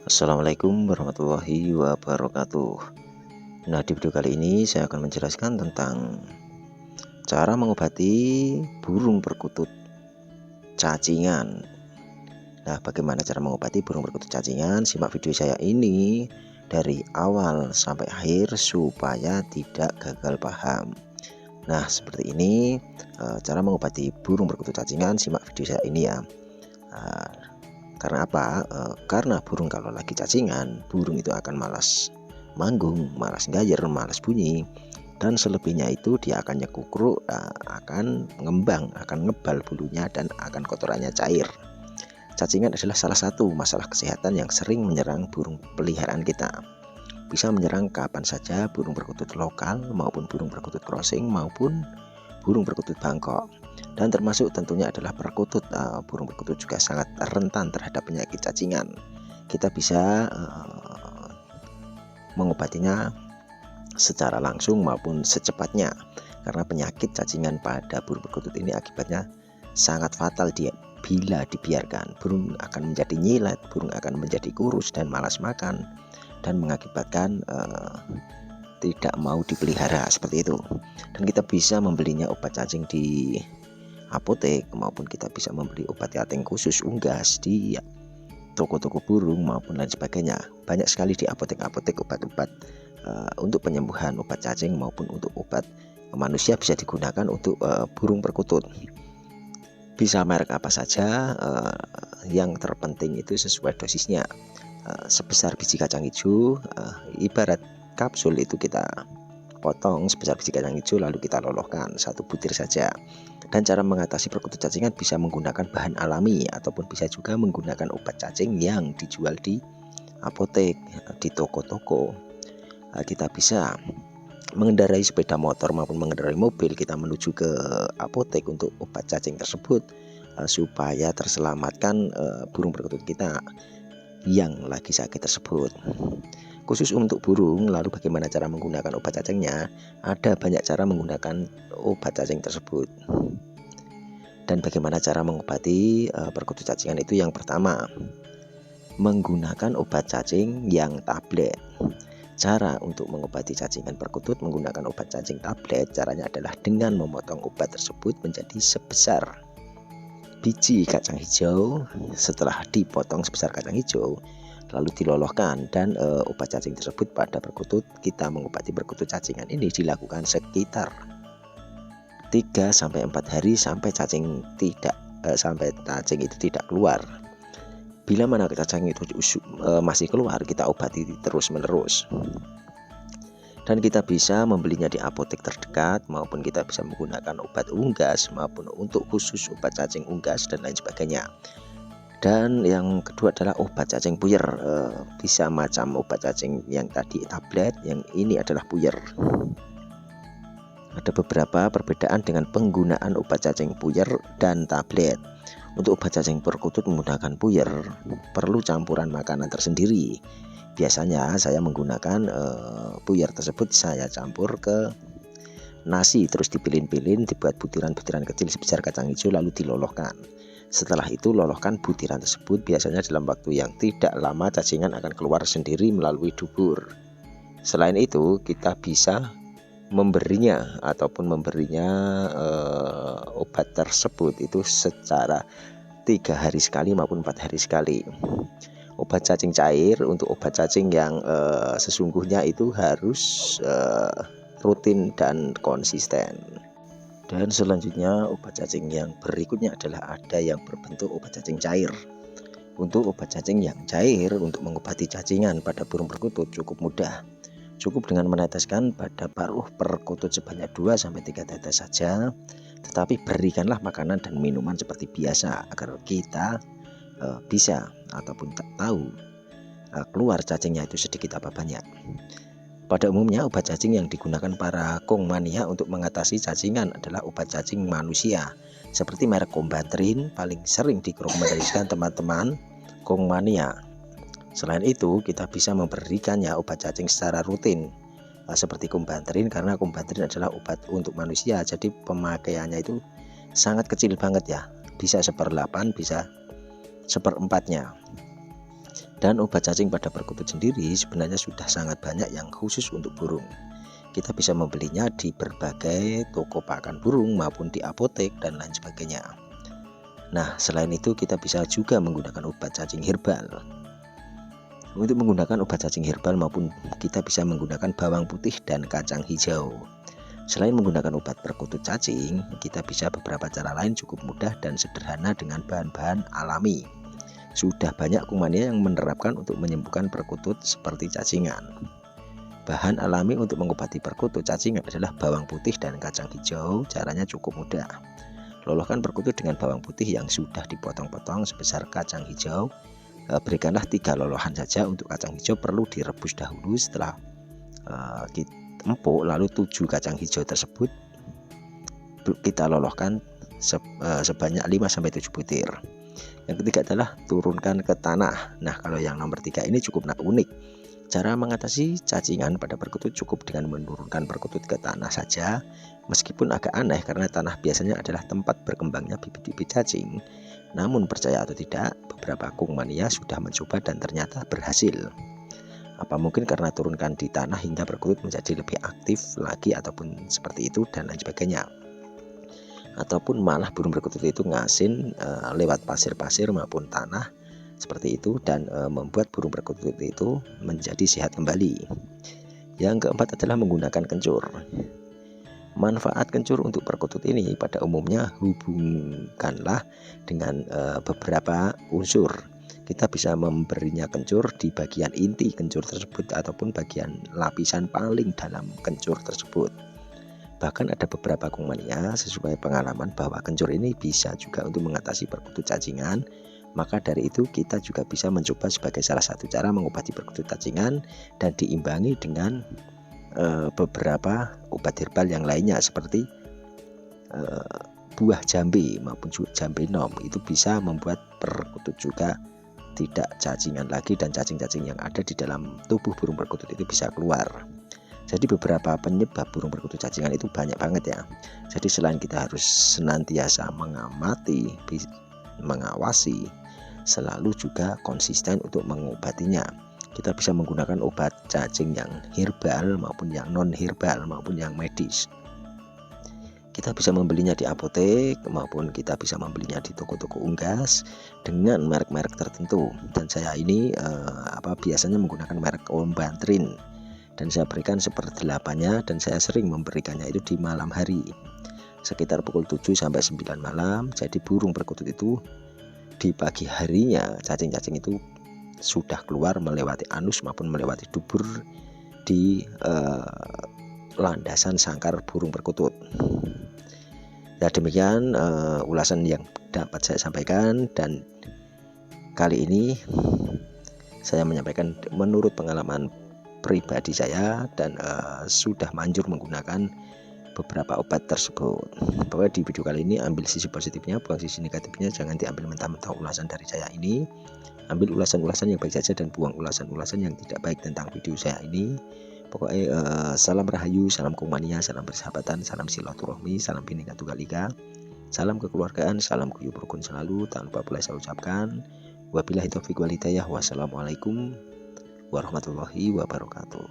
Assalamualaikum warahmatullahi wabarakatuh. Nah, di video kali ini saya akan menjelaskan tentang cara mengobati burung perkutut cacingan. Nah, bagaimana cara mengobati burung perkutut cacingan? Simak video saya ini dari awal sampai akhir supaya tidak gagal paham. Nah, seperti ini cara mengobati burung perkutut cacingan. Simak video saya ini ya. Karena apa? Karena burung kalau lagi cacingan, burung itu akan malas manggung, malas gayer, malas bunyi, dan selebihnya itu dia akan nyekukruk, akan ngembang, akan ngebal bulunya, dan akan kotorannya cair. Cacingan adalah salah satu masalah kesehatan yang sering menyerang burung peliharaan kita. Bisa menyerang kapan saja burung perkutut lokal maupun burung perkutut crossing maupun burung perkutut Bangkok. Dan termasuk tentunya adalah perkutut. Burung perkutut juga sangat rentan terhadap penyakit cacingan. Kita bisa mengobatinya secara langsung maupun secepatnya, karena penyakit cacingan pada burung perkutut ini akibatnya sangat fatal bila dibiarkan. Burung akan menjadi nyilet, burung akan menjadi kurus dan malas makan, dan mengakibatkan tidak mau dipelihara seperti itu. Dan kita bisa membelinya obat cacing di apotek, maupun kita bisa membeli obat cacing khusus unggas di toko-toko burung maupun lain sebagainya. Banyak sekali di apotek-apotek obat-obat untuk penyembuhan obat cacing maupun untuk obat manusia bisa digunakan untuk burung perkutut. Bisa merek apa saja, yang terpenting itu sesuai dosisnya. Sebesar biji kacang hijau, ibarat kapsul itu kita potong sebesar biji kacang hijau, lalu kita lolohkan 1 butir saja. Dan cara mengatasi perkutut cacingan bisa menggunakan bahan alami ataupun bisa juga menggunakan obat cacing yang dijual di apotek, di toko-toko. Kita bisa mengendarai sepeda motor maupun mengendarai mobil, kita menuju ke apotek untuk obat cacing tersebut, supaya terselamatkan burung perkutut kita yang lagi sakit tersebut. Khusus untuk burung, lalu bagaimana cara menggunakan obat cacingnya? Ada banyak cara menggunakan obat cacing tersebut. Dan bagaimana cara mengobati perkutut cacingan itu? Yang pertama, menggunakan obat cacing yang tablet. Cara untuk mengobati cacingan perkutut menggunakan obat cacing tablet, caranya adalah dengan memotong obat tersebut menjadi sebesar biji kacang hijau. Setelah dipotong sebesar kacang hijau, lalu dilolohkan, dan obat cacing tersebut pada perkutut. Kita mengobati perkutut cacingan ini dilakukan sekitar 3-4 hari sampai cacing itu tidak keluar. Bila mana cacing itu masih keluar, kita obati terus menerus. Dan kita bisa membelinya di apotek terdekat, maupun kita bisa menggunakan obat unggas maupun untuk khusus obat cacing unggas dan lain sebagainya. Dan yang kedua adalah obat cacing puyer. Bisa macam obat cacing yang tadi tablet, yang ini adalah puyer. Ada beberapa perbedaan dengan penggunaan obat cacing puyer dan tablet. Untuk obat cacing perkutut menggunakan puyer perlu campuran makanan tersendiri. Biasanya saya menggunakan puyer tersebut saya campur ke nasi, terus dipilin-pilin, dibuat butiran-butiran kecil sebesar kacang hijau, lalu dilolohkan. Setelah itu lolohkan butiran tersebut. Biasanya dalam waktu yang tidak lama cacingan akan keluar sendiri melalui dubur. Selain itu, kita bisa memberinya obat tersebut itu secara 3 hari sekali maupun 4 hari sekali. Obat cacing cair, untuk obat cacing yang sesungguhnya itu harus rutin dan konsisten. Dan selanjutnya obat cacing yang berikutnya adalah ada yang berbentuk obat cacing cair. Untuk obat cacing yang cair untuk mengobati cacingan pada burung perkutut cukup mudah. Cukup dengan meneteskan pada paruh perkutut sebanyak 2-3 tetes saja. Tetapi berikanlah makanan dan minuman seperti biasa agar kita bisa ataupun tak tahu keluar cacingnya itu sedikit apa banyak. Pada umumnya obat cacing yang digunakan para kong mania untuk mengatasi cacingan adalah obat cacing manusia seperti merek Combantrin, paling sering direkomendasikan teman-teman kong mania. Selain itu, kita bisa memberikannya obat cacing secara rutin seperti Combantrin, karena Combantrin adalah obat untuk manusia, jadi pemakaiannya itu sangat kecil banget ya, bisa 1/8, bisa 1/4-nya. Dan obat cacing pada perkutut sendiri sebenarnya sudah sangat banyak yang khusus untuk burung. Kita bisa membelinya di berbagai toko pakan burung maupun di apotek dan lain sebagainya. Nah, selain itu kita bisa juga menggunakan obat cacing herbal. Untuk menggunakan obat cacing herbal maupun kita bisa menggunakan bawang putih dan kacang hijau. Selain menggunakan obat perkutut cacing, kita bisa beberapa cara lain cukup mudah dan sederhana dengan bahan-bahan alami. Sudah banyak kumania yang menerapkan untuk menyembuhkan perkutut seperti cacingan. Bahan alami untuk mengobati perkutut cacingan adalah bawang putih dan kacang hijau. Caranya cukup mudah. Loloskan perkutut dengan bawang putih yang sudah dipotong-potong sebesar kacang hijau. Berikanlah 3 lolohan saja. Untuk kacang hijau perlu direbus dahulu. Setelah empuk, lalu 7 kacang hijau tersebut kita loloskan sebanyak 5-7 butir. Yang ketiga adalah turunkan ke tanah. Nah, kalau yang nomor 3 ini cukup unik. Cara mengatasi cacingan pada perkutut cukup dengan menurunkan perkutut ke tanah saja. Meskipun agak aneh karena tanah biasanya adalah tempat berkembangnya bibit-bibit cacing. Namun percaya atau tidak, beberapa kungmania sudah mencoba dan ternyata berhasil. Apa mungkin karena turunkan di tanah hingga perkutut menjadi lebih aktif lagi ataupun seperti itu dan lain sebagainya. Ataupun malah burung perkutut itu ngasin lewat pasir-pasir maupun tanah seperti itu dan membuat burung perkutut itu menjadi sehat kembali. Yang keempat adalah menggunakan kencur. Manfaat kencur untuk perkutut ini pada umumnya hubungkanlah dengan beberapa unsur. Kita bisa memberinya kencur di bagian inti kencur tersebut ataupun bagian lapisan paling dalam kencur tersebut. Bahkan ada beberapa kungmania sesuai pengalaman bahwa kencur ini bisa juga untuk mengatasi perkutut cacingan. Maka dari itu kita juga bisa mencoba sebagai salah satu cara mengobati perkutut cacingan dan diimbangi dengan beberapa obat herbal yang lainnya seperti buah jambe maupun jambe nom. Itu bisa membuat perkutut juga tidak cacingan lagi dan cacing-cacing yang ada di dalam tubuh burung perkutut itu bisa keluar. Jadi beberapa penyebab burung perkutut cacingan itu banyak banget ya. Jadi selain kita harus senantiasa mengamati, mengawasi, selalu juga konsisten untuk mengobatinya. Kita bisa menggunakan obat cacing yang herbal maupun yang non herbal maupun yang medis. Kita bisa membelinya di apotek maupun kita bisa membelinya di toko-toko unggas dengan merek-merek tertentu. Dan saya ini biasanya menggunakan merek Om Bantrin. Dan saya berikan 1/8-nya dan saya sering memberikannya itu di malam hari sekitar pukul 7 sampai 9 malam. Jadi burung perkutut itu di pagi harinya cacing-cacing itu sudah keluar melewati anus maupun melewati dubur di landasan sangkar burung perkutut. Ya, demikian ulasan yang dapat saya sampaikan, dan kali ini saya menyampaikan menurut pengalaman pribadi saya dan sudah manjur menggunakan beberapa obat tersebut. Bahwa di video kali ini ambil sisi positifnya, buang sisi negatifnya. Jangan diambil mentah-mentah ulasan dari saya ini. Ambil ulasan-ulasan yang baik saja dan buang ulasan-ulasan yang tidak baik tentang video saya ini. Pokoknya salam rahayu, salam kungmania, salam persahabatan, salam silaturahmi, salam Bhinneka Tunggal Ika, salam kekeluargaan, salam guyub rukun selalu. Tak lupa pula saya ucapkan wabillahi taufiq wal hidayah. Wassalamualaikum warahmatullahi wabarakatuh.